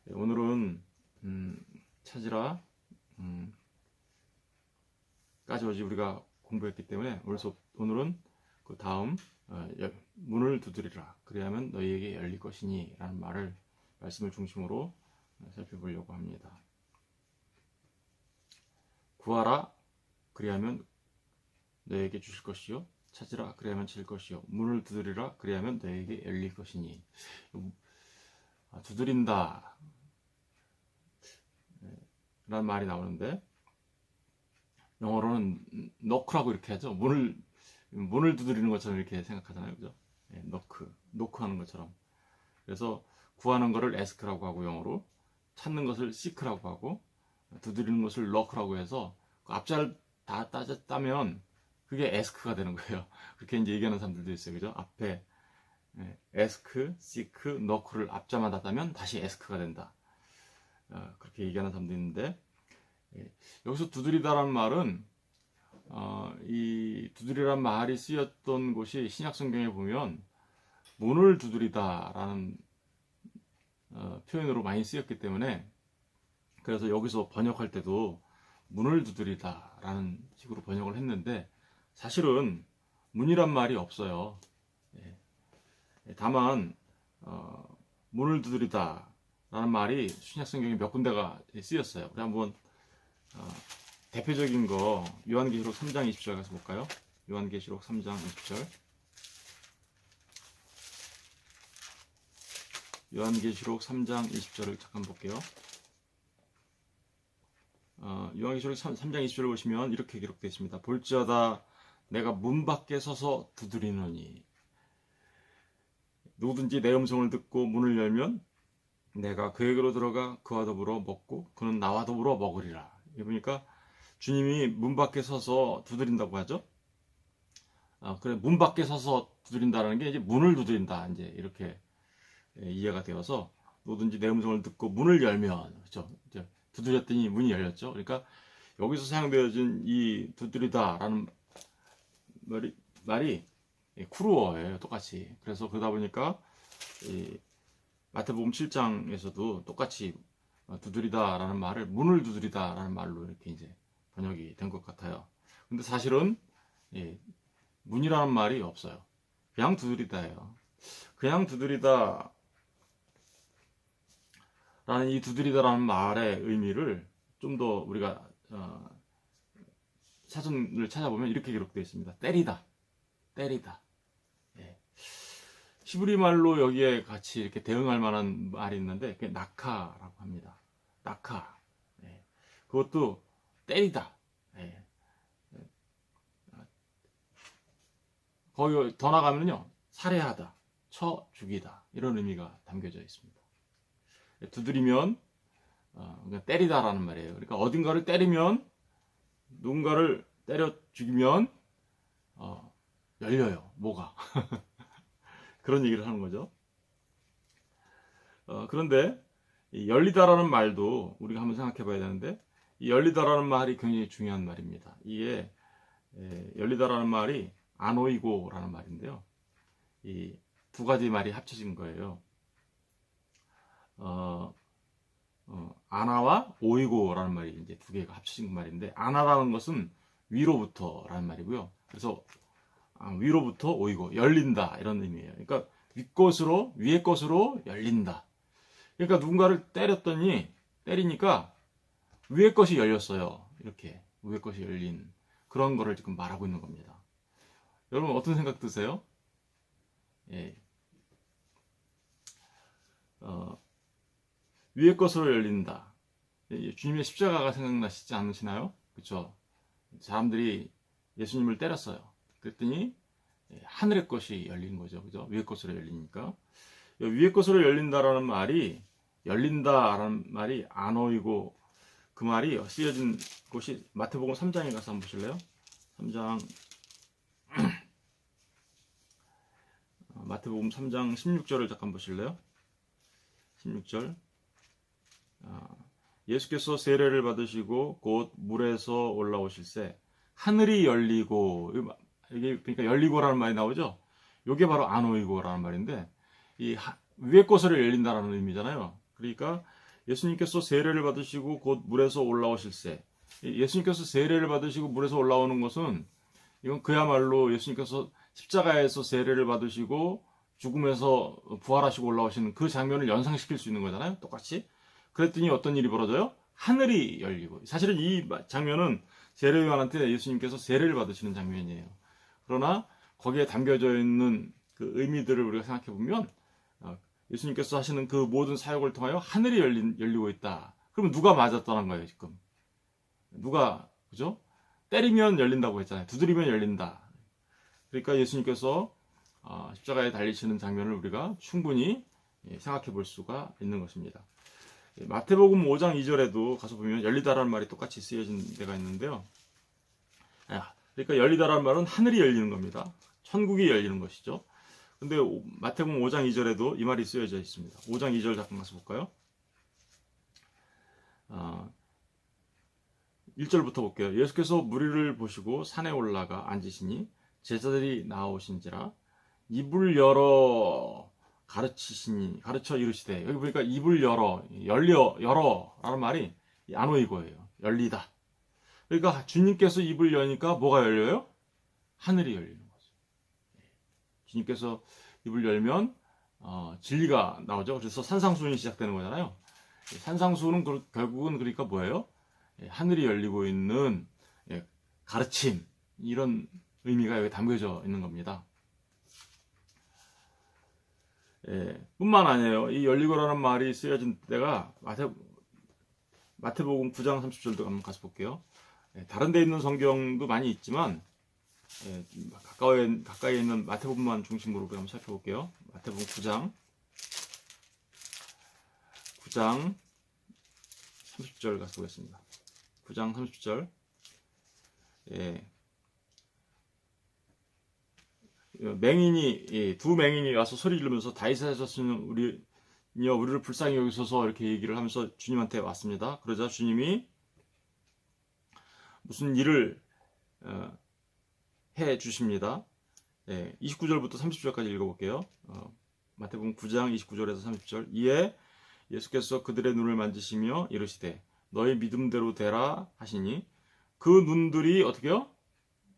오늘은 찾으라 까지 우리가 공부했기 때문에 오늘은 그 다음 문을 두드리라 그리하면 너희에게 열릴 것이니 라는 말씀을 중심으로 살펴보려고 합니다. 구하라 그리하면 너희에게 주실 것이요, 찾으라 그리하면 찾을 것이요, 문을 두드리라 그리하면 너희에게 열릴 것이니. 두드린다 라는 말이 나오는데 영어로는 knock라고 이렇게 하죠. 문을 두드리는 것처럼 이렇게 생각하잖아요, 그죠? knock 하는 것처럼. 그래서 구하는 것을 ask라고 하고, 영어로 찾는 것을 seek라고 하고, 두드리는 것을 knock라고 해서 그 앞자를 다 따졌다면 그게 ask가 되는 거예요. 그렇게 이제 얘기하는 사람들도 있어요, 그죠? 앞에 ask, seek, knock를 앞자만 닫다면 다시 ask가 된다. 그렇게 얘기하는 사람도 있는데, 여기서 두드리다라는 말은 이 두드리라는 말이 쓰였던 곳이 신약성경에 보면 문을 두드리다라는 표현으로 많이 쓰였기 때문에, 그래서 여기서 번역할 때도 문을 라는 식으로 번역을 했는데, 사실은 문이란 말이 없어요. 다만 문을 두드리다 라는 말이 신약성경에 몇 군데가 쓰였어요. 우리 한번 대표적인 거 요한계시록 3장 20절 가서 볼까요? 요한계시록 3장 20절. 요한계시록 3장 20절을 잠깐 볼게요. 요한계시록 3장 20절을 보시면 이렇게 기록되어 있습니다. 볼지어다 내가 문 밖에 서서 두드리노니 누구든지 내 음성을 듣고 문을 열면 내가 그에게로 들어가 그와 더불어 먹고 그는 나와 더불어 먹으리라. 그러니까 주님이 문 밖에 서서 두드린다고 하죠. 그래, 문 밖에 서서 두드린다는 게 이제 문을 두드린다, 이제 이렇게 이해가 되어서, 누구든지 내 음성을 듣고 문을 열면, 그렇죠? 이제 두드렸더니 문이 열렸죠. 그러니까 여기서 사용되어진 이 두드리다라는 말이 쿠르어예요, 똑같이. 그래서 그러다 보니까 이 마태복음 7장에서도 똑같이 두드리다라는 말을 문을 두드리다라는 말로 이렇게 이제 번역이 된 것 같아요. 근데 사실은 문이라는 말이 없어요. 그냥 두드리다예요. 그냥 두드리다 라는 이 두드리다라는 말의 의미를 좀 더 우리가 사전을 찾아보면 이렇게 기록되어 있습니다. 때리다. 히브리 말로 여기에 같이 이렇게 대응할 만한 말이 있는데, 그게 나카라고 합니다. 나카. 그것도 때리다. 거기 더 나가면요, 살해하다, 쳐 죽이다, 이런 의미가 담겨져 있습니다. 두드리면 그러니까 때리다라는 말이에요. 그러니까 어딘가를 때리면, 누군가를 때려 죽이면 열려요, 뭐가. 그런 얘기를 하는 거죠. 그런데 이 열리다라는 말도 우리가 한번 생각해 봐야 되는데, 이 열리다라는 말이 굉장히 중요한 말입니다. 이게 열리다라는 말이 아노이고라는 말인데요, 이 두 가지 말이 합쳐진 거예요. 아나와 오이고라는 말이 이제 두 개가 합쳐진 말인데, 아나라는 것은 위로부터라는 말이고요. 그래서 위로부터 오이고, 열린다, 이런 의미예요. 그러니까 위의 것으로 열린다. 그러니까 누군가를 때리니까 위의 것이 열렸어요. 이렇게 위의 것이 열린 그런 거를 지금 말하고 있는 겁니다. 여러분 어떤 생각 드세요? 위의 것으로 열린다. 주님의 십자가가 생각나시지 않으시나요? 그렇죠? 사람들이 예수님을 때렸어요. 그랬더니 하늘의 것이 열린 거죠, 그죠? 위의 것으로 열리니까. 위의 것으로 열린다라는 말이, 열린다라는 말이 아노이고, 그 말이 쓰여진 곳이 마태복음 3장에 가서 한번 보실래요? 3장 마태복음 3장 16절을 잠깐 보실래요? 16절. 예수께서 세례를 받으시고 곧 물에서 올라오실새 하늘이 열리고, 이게 그러니까 열리고라는 말이 나오죠. 이게 바로 아노이고라는 말인데, 이 위의 것으로 열린다라는 의미잖아요. 그러니까 예수님께서 세례를 받으시고 곧 물에서 올라오실세. 예수님께서 세례를 받으시고 물에서 올라오는 것은 이건 그야말로 예수님께서 십자가에서 세례를 받으시고 죽음에서 부활하시고 올라오시는 그 장면을 연상시킬 수 있는 거잖아요. 똑같이. 그랬더니 어떤 일이 벌어져요? 하늘이 열리고. 사실은 이 장면은 세례 요한한테 예수님께서 세례를 받으시는 장면이에요. 그러나 거기에 담겨져 있는 그 의미들을 우리가 생각해 보면 예수님께서 하시는 그 모든 사역을 통하여 하늘이 열리고 있다. 그러면 누가 맞았다는 거예요, 지금? 누가, 그죠? 때리면 열린다고 했잖아요. 두드리면 열린다. 그러니까 예수님께서 십자가에 달리시는 장면을 우리가 충분히 생각해 볼 수가 있는 것입니다. 마태복음 5장 2절에도 가서 보면 열리다라는 말이 똑같이 쓰여진 데가 있는데요. 그러니까 열리다라는 말은 하늘이 열리는 겁니다. 천국이 열리는 것이죠. 근데 마태복음 5장 2절에도 이 말이 쓰여져 있습니다. 5장 2절 잠깐 가서 볼까요? 1절부터 볼게요. 예수께서 무리를 보시고 산에 올라가 앉으시니 제자들이 나오신지라 입을 열어 가르쳐 이르시되, 여기 보니까 입을 열어 라는 말이 안오이고예요. 열리다. 그러니까 주님께서 입을 여니까 뭐가 열려요? 하늘이 열리는 거죠. 주님께서 입을 열면 진리가 나오죠. 그래서 산상수훈이 시작되는 거잖아요. 산상수훈은 결국은 그러니까 뭐예요? 하늘이 열리고 있는 가르침, 이런 의미가 여기 담겨져 있는 겁니다. 뿐만 아니에요. 이 열리고라는 말이 쓰여진 때가 마태복음 9장 30절도 한번 가서 볼게요. 다른 데 있는 성경도 많이 있지만 가까이에 있는 마태복음만 중심으로 한번 살펴볼게요. 마태복음 9장 30절 가서 보겠습니다. 9장 30절. 두 맹인이 와서 소리 지르면서 다윗의 자손은 우리를 불쌍히 여기소서, 이렇게 얘기를 하면서 주님한테 왔습니다. 그러자 주님이 무슨 일을 해 주십니다. 29절부터 30절까지 읽어볼게요. 마태복음 9장 29절에서 30절. 이에 예수께서 그들의 눈을 만지시며 이르시되 너희 믿음대로 되라 하시니 그 눈들이 어떻게요?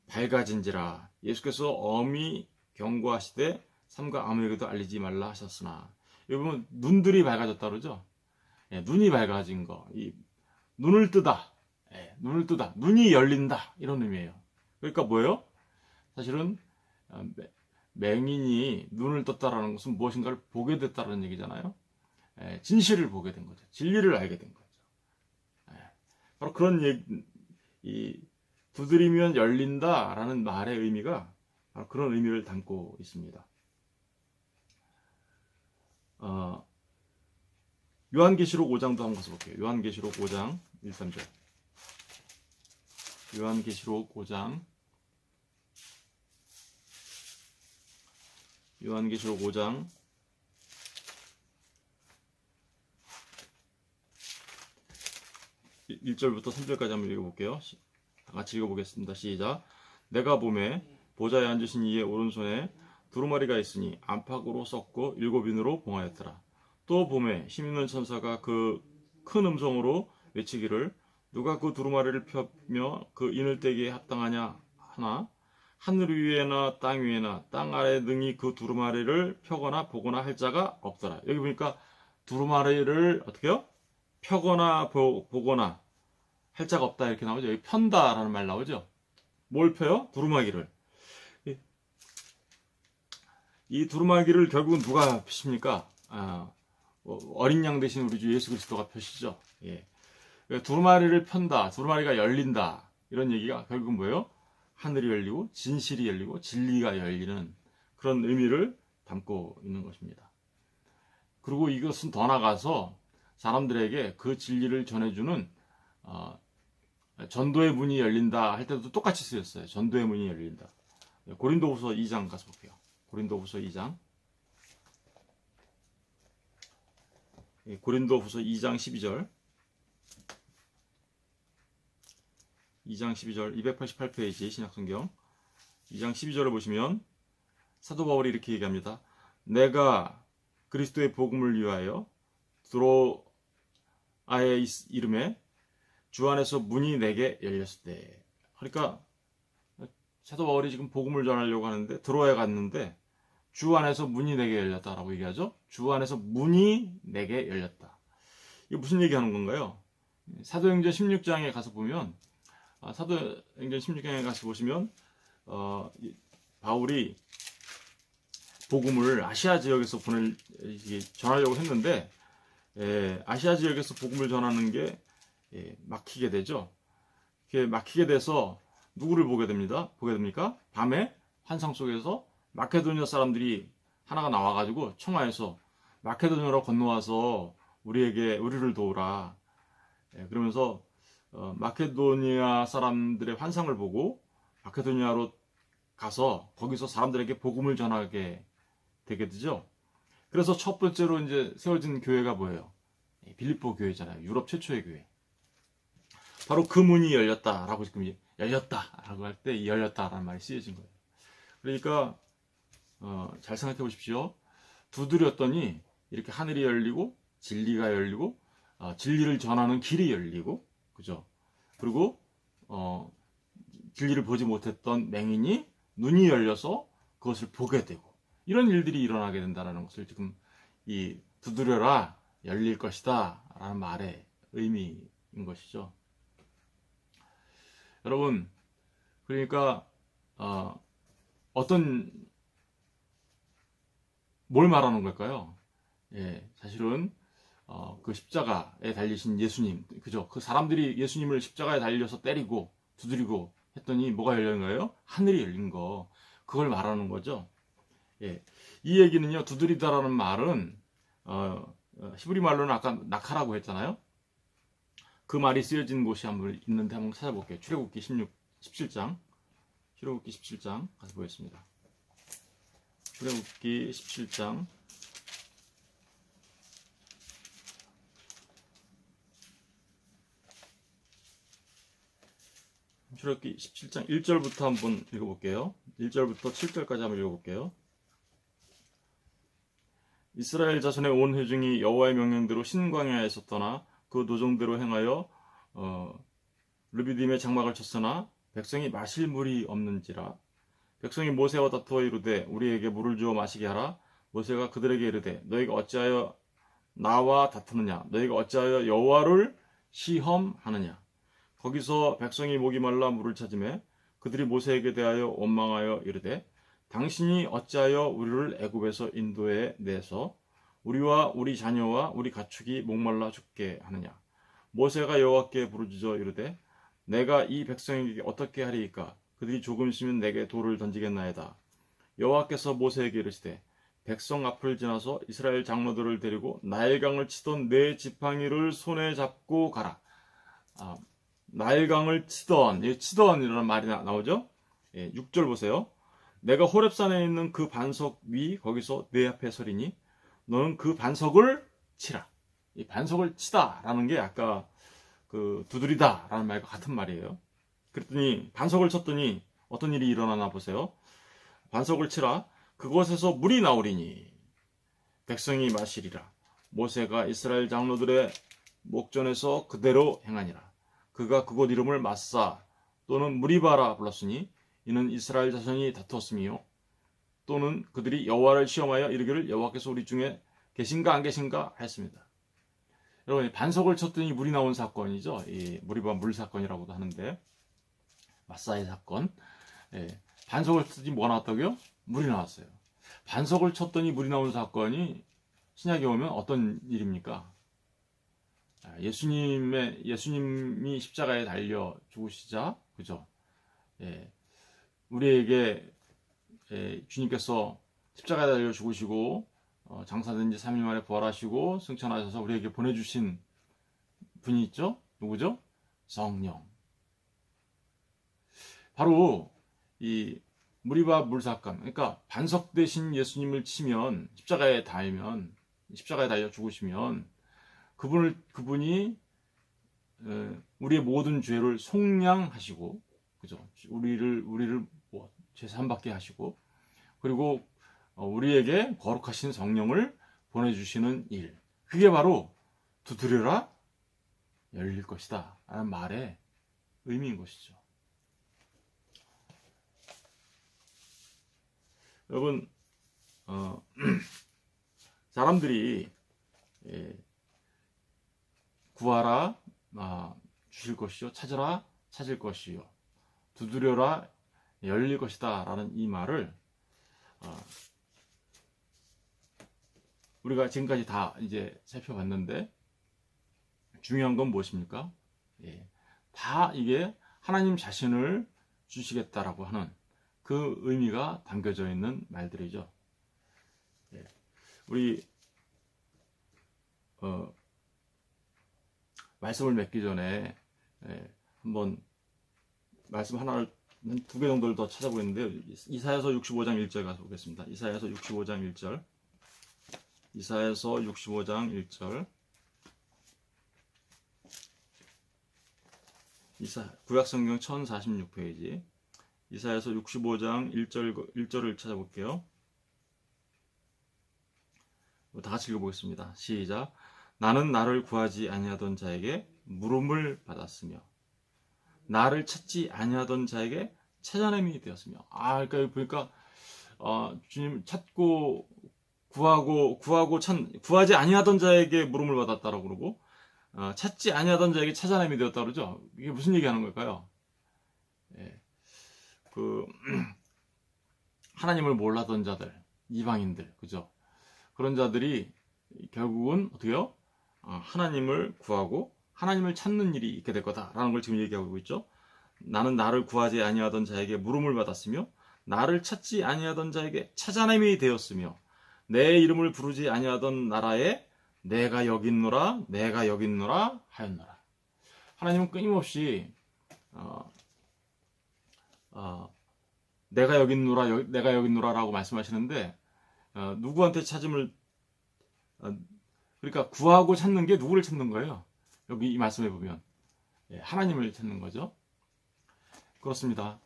밝아진지라. 예수께서 엄히 경고하시되 삼가 아무에게도 알리지 말라 하셨으나. 여기 보면 눈들이 밝아졌다 그러죠. 눈이 밝아진 거, 눈을 뜨다, 눈이 열린다, 이런 의미예요. 그러니까 뭐예요? 사실은 맹인이 눈을 떴다라는 것은 무엇인가를 보게 됐다는 얘기잖아요. 진실을 보게 된 거죠. 진리를 알게 된 거죠. 바로 그런 얘기, 두드리면 열린다라는 말의 의미가 바로 그런 의미를 담고 있습니다. 요한계시록 5장도 한번 가서 볼게요. 요한계시록 5장 1, 3절. 요한계시록 5장 1절부터 3절까지 한번 읽어볼게요. 다 같이 읽어보겠습니다. 시작. 내가 보매 보좌에 앉으신 이의 오른손에 두루마리가 있으니 안팎으로 썩고 7인으로 봉하였더라. 또 보매 힘있는 천사가 그 큰 음성으로 외치기를 누가 그 두루마리를 펴며 그 인을 떼기에 합당하냐 하나 하늘 위에나 땅 위에나 땅 아래 등이 그 두루마리를 펴거나 보거나 할 자가 없더라. 여기 보니까 두루마리를 어떻게요? 펴거나 보거나 할 자가 없다, 이렇게 나오죠. 여기 편다라는 말 나오죠. 뭘 펴요? 두루마기를. 이 두루마기를 결국은 누가 펴십니까? 어린 양 대신 우리 주 예수 그리스도가 펴시죠. 두루마리를 편다, 두루마리가 열린다, 이런 얘기가 결국은 뭐예요? 하늘이 열리고 진실이 열리고 진리가 열리는 그런 의미를 담고 있는 것입니다. 그리고 이것은 더 나아가서 사람들에게 그 진리를 전해주는 전도의 문이 열린다 할 때도 똑같이 쓰였어요. 전도의 문이 열린다. 고린도후서 2장 가서 볼게요. 고린도후서 2장. 고린도후서 2장 12절. 2장 12절 288페이지 신약성경 2장 12절을 보시면 사도 바울이 이렇게 얘기합니다. 내가 그리스도의 복음을 위하여 아의 이름에 주 안에서 문이 내게 열렸을 때. 그러니까 사도 바울이 지금 복음을 전하려고 하는데 들어야 갔는데 주 안에서 문이 내게 열렸다라고 얘기하죠. 주 안에서 문이 내게 열렸다. 이게 무슨 얘기하는 건가요? 사도행전 16장에 가서 보면 사도행전 16장에 가서 보시면 바울이 복음을 아시아 지역에서 전하려고 했는데 아시아 지역에서 복음을 전하는 게 막히게 되죠. 이렇게 막히게 돼서 누구를 보게 됩니까? 밤에 환상 속에서 마케도니아 사람들이 하나가 나와가지고 청하에서 마케도니아로 건너와서 우리를 도우라. 그러면서 마케도니아 사람들의 환상을 보고 마케도니아로 가서 거기서 사람들에게 복음을 전하게 되게 되죠. 그래서 첫 번째로 이제 세워진 교회가 뭐예요? 빌립보 교회잖아요. 유럽 최초의 교회. 바로 그 문이 열렸다라고 지금 열렸다라고 할 때 열렸다라는 말이 쓰여진 거예요. 그러니까 잘 생각해 보십시오. 두드렸더니 이렇게 하늘이 열리고 진리가 열리고 진리를 전하는 길이 열리고, 그죠? 그리고 진리를 보지 못했던 맹인이 눈이 열려서 그것을 보게 되고, 이런 일들이 일어나게 된다는 것을 지금 이 두드려라 열릴 것이다 라는 말의 의미인 것이죠. 여러분, 그러니까 뭘 말하는 걸까요? 사실은 그 십자가에 달리신 예수님, 그죠? 그 사람들이 예수님을 십자가에 달려서 때리고 두드리고 했더니 뭐가 열린 거예요? 하늘이 열린 거. 그걸 말하는 거죠. 이 얘기는요, 두드리다라는 말은 히브리 말로는 아까 낙하라고 했잖아요. 그 말이 쓰여진 곳이 있는데 한번 찾아볼게요. 출애굽기 17장 가서 보겠습니다. 출애굽기 17장 출애굽기 17장 1절부터 한번 읽어볼게요. 1절부터 7절까지 한번 읽어볼게요. 이스라엘 자손의 온 회중이 여호와의 명령대로 신광야에서 떠나 그 도정대로 행하여 르비딤의 장막을 쳤으나 백성이 마실 물이 없는지라. 백성이 모세와 다투어 이르되 우리에게 물을 주어 마시게 하라. 모세가 그들에게 이르되 너희가 어찌하여 나와 다투느냐? 너희가 어찌하여 여호와를 시험하느냐? 거기서 백성이 목이 말라 물을 찾으매 그들이 모세에게 대하여 원망하여 이르되 당신이 어찌하여 우리를 애굽에서 인도해 내서 우리와 우리 자녀와 우리 가축이 목말라 죽게 하느냐? 모세가 여호와께 부르짖어 이르되 내가 이 백성에게 어떻게 하리이까? 그들이 조금씩은 내게 돌을 던지겠나이다. 여호와께서 모세에게 이르시되 백성 앞을 지나서 이스라엘 장로들을 데리고 나일강을 치던 네 지팡이를 손에 잡고 가라. 나일강을 치던이라는 말이 나오죠. 6절 보세요. 내가 호렙산에 있는 그 반석 위 거기서 내 앞에 서리니 너는 그 반석을 치라. 이 반석을 치다라는 게 아까 그 두드리다라는 말과 같은 말이에요. 그랬더니 반석을 쳤더니 어떤 일이 일어나나 보세요. 반석을 치라. 그곳에서 물이 나오리니 백성이 마시리라. 모세가 이스라엘 장로들의 목전에서 그대로 행하니라. 그가 그곳 이름을 마사 또는 무리바라 불렀으니 이는 이스라엘 자손이 다투었으며 또는 그들이 여호와를 시험하여 이르기를 여호와께서 우리 중에 계신가 안 계신가 했습니다. 여러분, 반석을 쳤더니 물이 나온 사건이죠. 이 무리바 물 사건이라고도 하는데 마사의 사건. 반석을 쳤더니 뭐가 나왔다고요? 물이 나왔어요. 반석을 쳤더니 물이 나온 사건이 신약에 오면 어떤 일입니까? 예수님이 십자가에 달려 죽으시자, 그죠? 우리에게 주님께서 십자가에 달려 죽으시고 장사된 지 3일 만에 부활하시고 승천하셔서 우리에게 보내주신 분이 있죠? 누구죠? 성령. 바로 이 무리바 물 사건, 그러니까 반석 대신 예수님을 치면 십자가에 달려 죽으시면 그분이 우리의 모든 죄를 속량하시고, 그죠? 우리를 죄 사함받게 하시고, 그리고 우리에게 거룩하신 성령을 보내주시는 일. 그게 바로 두드려라 열릴 것이다 라는 말의 의미인 것이죠. 여러분, 사람들이 구하라 주실 것이요, 찾으라 찾을 것이요, 두드려라 열릴 것이다 라는 이 말을 우리가 지금까지 다 이제 살펴봤는데, 중요한 건 무엇입니까? 다 이게 하나님 자신을 주시겠다라고 하는 그 의미가 담겨져 있는 말들이죠. 우리 말씀을 맺기 전에 한번 말씀 하나를 두 개 정도를 더 찾아보겠는데요. 이사야서 65장 1절 가서 보겠습니다. 이사야서 65장 1절. 이사야서 65장 1절. 구약성경 1046페이지. 이사야서 65장 1절을 찾아볼게요. 다 같이 읽어보겠습니다. 시작. 나는 나를 구하지 아니하던 자에게 물음을 받았으며 나를 찾지 아니하던 자에게 찾아냄이 되었으며. 그러니까 보니까 주님 찾고 구하지 아니하던 자에게 물음을 받았다라고 그러고, 찾지 아니하던 자에게 찾아냄이 되었다 그러죠. 이게 무슨 얘기하는 걸까요? 하나님을 몰랐던 자들, 이방인들, 그죠? 그런 자들이 결국은 어떻게요? 하나님을 구하고 하나님을 찾는 일이 있게 될 거다라는 걸 지금 얘기하고 있죠. 나는 나를 구하지 아니하던 자에게 물음을 받았으며 나를 찾지 아니하던 자에게 찾아냄이 되었으며 내 이름을 부르지 아니하던 나라에 내가 여기 있노라 하였노라. 하나님은 끊임없이 내가 여기 있노라라고 말씀하시는데, 누구한테 찾음을, 그러니까 구하고 찾는 게 누구를 찾는 거예요? 여기 이 말씀에 보면 하나님을 찾는 거죠. 그렇습니다.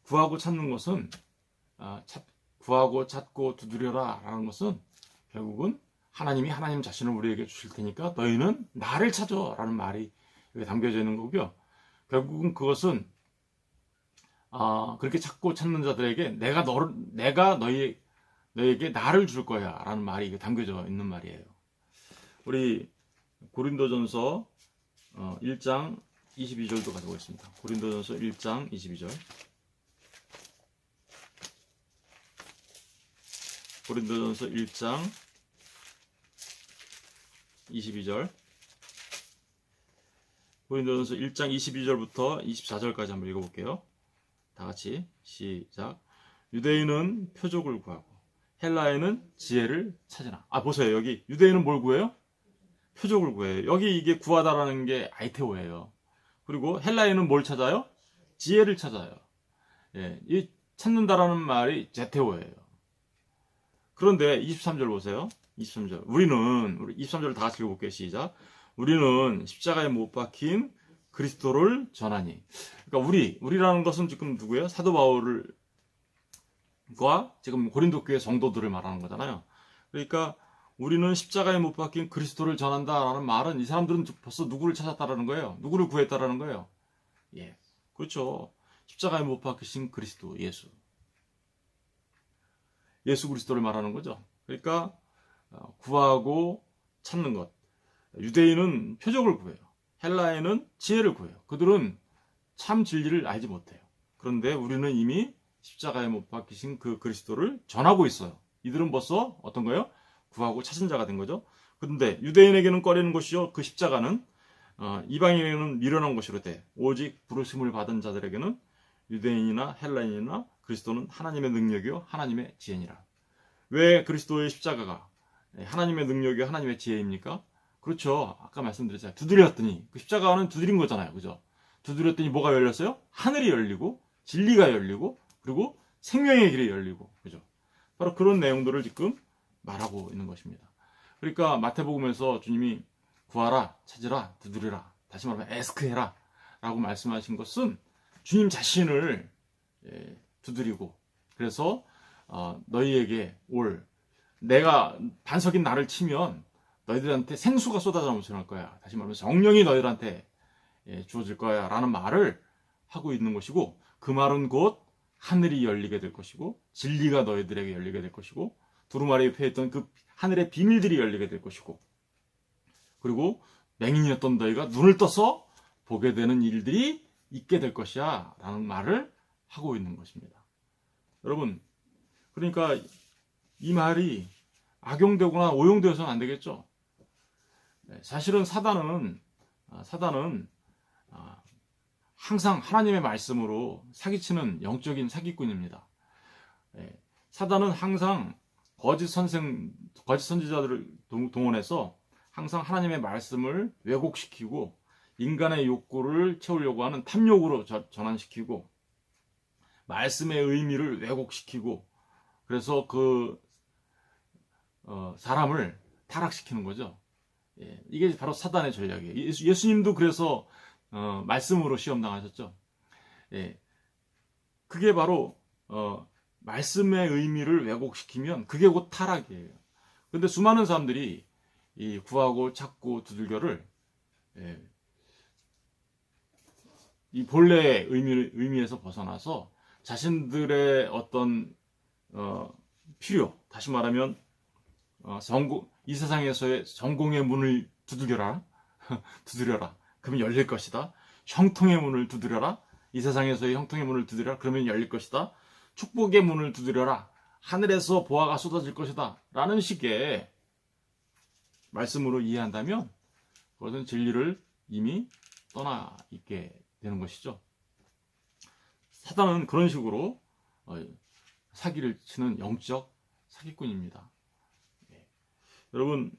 구하고 찾는 것은 구하고 찾고 두드려라 라는 것은 결국은 하나님이 하나님 자신을 우리에게 주실 테니까 너희는 나를 찾아 라는 말이 여기 담겨져 있는 거고요. 결국은 그것은 그렇게 찾고 찾는 자들에게 내가 너에게 나를 줄 거야 라는 말이 담겨져 있는 말이에요. 우리 고린도전서 1장 22절도 가져보겠습니다. 고린도전서 1장 22절. 고린도전서 1장 22절. 고린도전서 1장 22절부터 24절까지 한번 읽어볼게요. 다 같이 시작. 유대인은 표적을 구하고 헬라인은 지혜를 찾으나. 보세요. 여기 유대인은 뭘 구해요? 표적을 구해요. 여기 이게 구하다라는 게 아이테오예요. 그리고 헬라인은 뭘 찾아요? 지혜를 찾아요. 이 찾는다라는 말이 제테오예요. 그런데 23절 보세요. 23절. 우리 23절 다 같이 읽어볼게요. 시작. 우리는 십자가에 못 박힌 그리스도를 전하니. 그러니까 우리라는 것은 지금 누구예요? 사도 바울과 지금 고린도 교회 성도들을 말하는 거잖아요. 그러니까 우리는 십자가에 못 박힌 그리스도를 전한다라는 말은 이 사람들은 벌써 누구를 찾았다라는 거예요. 누구를 구했다라는 거예요. 그렇죠. 십자가에 못 박히신 그리스도, 예수 그리스도를 말하는 거죠. 그러니까 구하고 찾는 것. 유대인은 표적을 구해요. 헬라인은 지혜를 구해요. 그들은 참 진리를 알지 못해요. 그런데 우리는 이미 십자가에 못 박히신 그 그리스도를 전하고 있어요. 이들은 벌써 어떤 거예요? 구하고 찾은 자가 된 거죠. 그런데 유대인에게는 꺼리는 것이요, 그 십자가는 이방인에게는 미련한 것이로 돼. 오직 부르심을 받은 자들에게는 유대인이나 헬라인이나 그리스도는 하나님의 능력이요 하나님의 지혜니라. 왜 그리스도의 십자가가 하나님의 능력이요 하나님의 지혜입니까? 그렇죠. 아까 말씀드렸잖아요. 두드렸더니, 그 십자가는 두드린 거잖아요. 그죠? 두드렸더니 뭐가 열렸어요? 하늘이 열리고 진리가 열리고 그리고 생명의 길이 열리고, 그죠? 바로 그런 내용들을 지금 말하고 있는 것입니다. 그러니까 마태복음에서 주님이 구하라, 찾으라, 두드리라, 다시 말하면 에스크해라 라고 말씀하신 것은 주님 자신을 두드리고, 그래서 너희에게 내가 반석인 나를 치면 너희들한테 생수가 쏟아져 넘쳐날 거야. 다시 말하면 성령이 너희들한테 주어질 거야 라는 말을 하고 있는 것이고, 그 말은 곧 하늘이 열리게 될 것이고, 진리가 너희들에게 열리게 될 것이고, 두루마리 옆에 있던 그 하늘의 비밀들이 열리게 될 것이고, 그리고 맹인이었던 너희가 눈을 떠서 보게 되는 일들이 있게 될 것이야 라는 말을 하고 있는 것입니다. 여러분, 그러니까 이 말이 악용되거나 오용되어서는 안 되겠죠. 사실은 사단은 항상 하나님의 말씀으로 사기치는 영적인 사기꾼입니다. 사단은 항상 거짓 선지자들을 동원해서 항상 하나님의 말씀을 왜곡시키고 인간의 욕구를 채우려고 하는 탐욕으로 전환시키고 말씀의 의미를 왜곡시키고, 그래서 그 사람을 타락시키는 거죠. 이게 바로 사단의 전략이에요. 예수님도 그래서 말씀으로 시험 당하셨죠. 그게 바로 말씀의 의미를 왜곡시키면 그게 곧 타락이에요. 그런데 수많은 사람들이 이 구하고 찾고 두들겨를 이 본래의 의미에서 벗어나서 자신들의 어떤 필요, 다시 말하면 이 세상에서의 성공의 문을 두드려라. 두드려라. 그러면 열릴 것이다. 형통의 문을 두드려라. 이 세상에서의 형통의 문을 두드려라. 그러면 열릴 것이다. 축복의 문을 두드려라. 하늘에서 보화가 쏟아질 것이다. 라는 식의 말씀으로 이해한다면 그것은 진리를 이미 떠나 있게 되는 것이죠. 사단은 그런 식으로 사기를 치는 영적 사기꾼입니다. 여러분,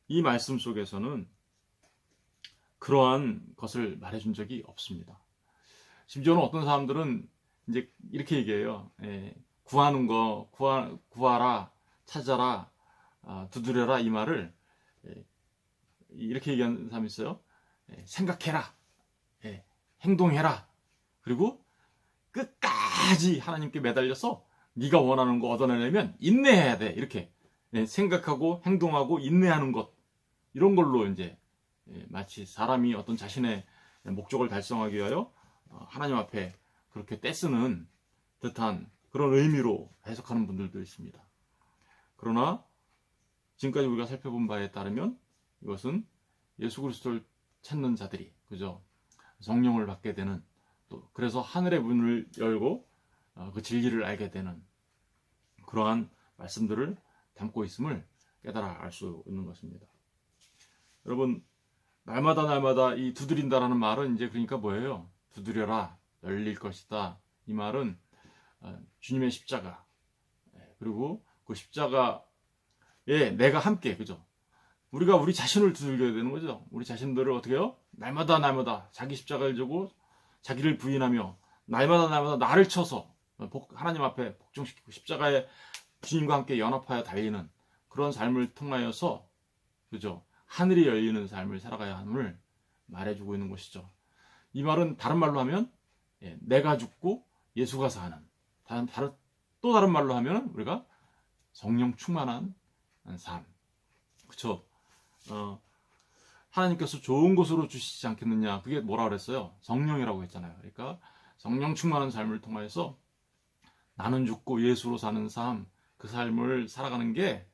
이 말씀 속에서는 그러한 것을 말해준 적이 없습니다. 심지어는 어떤 사람들은 이제 이렇게 얘기해요. 구하는 거, 구하라, 찾아라, 두드려라, 이 말을 이렇게 얘기하는 사람이 있어요. 생각해라, 행동해라, 그리고 끝까지 하나님께 매달려서 네가 원하는 거 얻어내려면 인내해야 돼. 이렇게 생각하고 행동하고 인내하는 것, 이런 걸로 이제 마치 사람이 어떤 자신의 목적을 달성하기 위하여 하나님 앞에 그렇게 떼쓰는 듯한 그런 의미로 해석하는 분들도 있습니다. 그러나 지금까지 우리가 살펴본 바에 따르면 이것은 예수 그리스도를 찾는 자들이, 그죠? 성령을 받게 되는, 또 그래서 하늘의 문을 열고 그 진리를 알게 되는 그러한 말씀들을 담고 있음을 깨달아 알 수 있는 것입니다. 여러분, 날마다 이 두드린다라는 말은 이제 그러니까 뭐예요? 두드려라, 열릴 것이다. 이 말은 주님의 십자가, 그리고 그 십자가에 내가 함께, 그죠? 우리가 우리 자신을 두들겨야 되는 거죠. 우리 자신들을 어떻게 해요? 날마다 자기 십자가를 지고 자기를 부인하며 날마다 나를 쳐서 하나님 앞에 복종시키고 십자가에 주님과 함께 연합하여 달리는 그런 삶을 통하여서, 그죠? 하늘이 열리는 삶을 살아가야 함을 말해주고 있는 것이죠. 이 말은 다른 말로 하면 내가 죽고 예수가 사는, 또 다른 말로 하면 우리가 성령 충만한 삶, 그렇죠? 하나님께서 좋은 것으로 주시지 않겠느냐, 그게 뭐라 그랬어요? 성령이라고 했잖아요. 그러니까 성령 충만한 삶을 통하여서 나는 죽고 예수로 사는 삶, 그 삶을 살아가는 게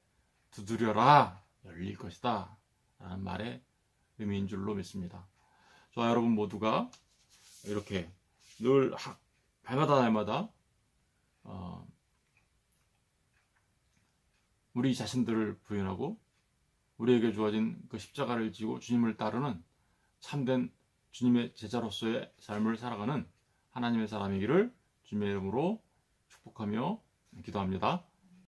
두드려라, 열릴 것이다 라는 말의 의미인 줄로 믿습니다. 저와 여러분 모두가 이렇게 늘 날마다 우리 자신들을 부인하고 우리에게 주어진 그 십자가를 지고 주님을 따르는 참된 주님의 제자로서의 삶을 살아가는 하나님의 사람이기를 주님의 이름으로 축복하며 기도합니다.